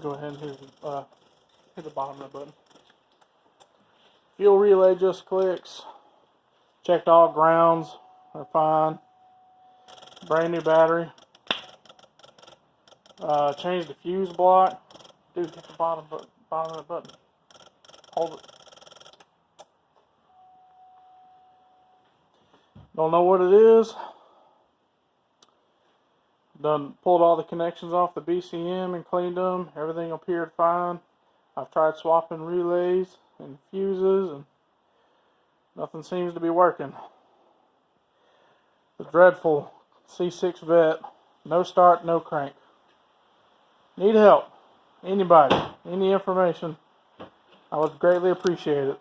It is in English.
Go ahead and hit the bottom of the button. Fuel relay just clicks. Checked all grounds. They're fine. Brand new battery. Changed the fuse block. Dude, hit the bottom of the button. Hold it. Don't know what it is. Done pulled all the connections off the BCM and cleaned them. Everything appeared fine. I've tried swapping relays and fuses and nothing seems to be working. The dreadful C6 Vet. No start, no crank. Need help. Anybody. Any information. I would greatly appreciate it.